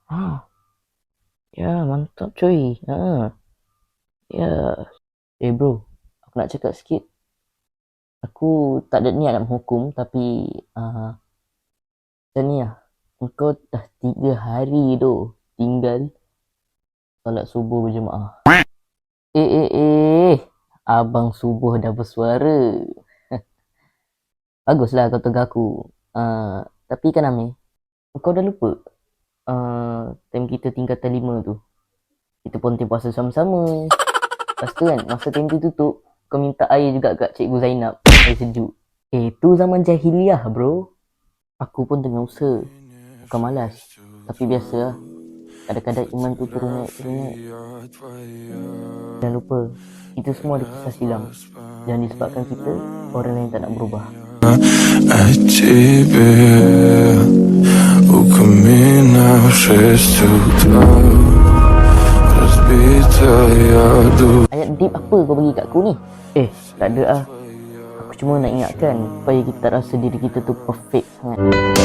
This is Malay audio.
Ah, ya mantap cuy. Ya. Bro, aku nak cakap sikit. Aku tak ada niat nak menghukum, tapi macam ni lah. Engkau dah 3 hari tu tinggal solat subuh berjemaah. Abang subuh dah bersuara. Baguslah kau tegur aku. Tapi kan Amir, kau dah lupa time kita tingkatan 5 tu. Kita pun puasa sama-sama. Lepas tu kan, masa time tu tutup, kau minta air juga kat Cikgu Zainab. Air sejuk. Tu zaman jahiliah bro. Aku pun tengah usaha. Bukan malas. Tapi biasa lah. Kadang-kadang iman tu turun naik. Jangan lupa, itu semua ada kisah silam. Jangan disebabkan kita, orang lain tak nak berubah. Ayat deep apa kau bagi kat aku ni? Tak ada lah. Aku cuma nak ingatkan supaya kita rasa diri kita tu perfect sangat.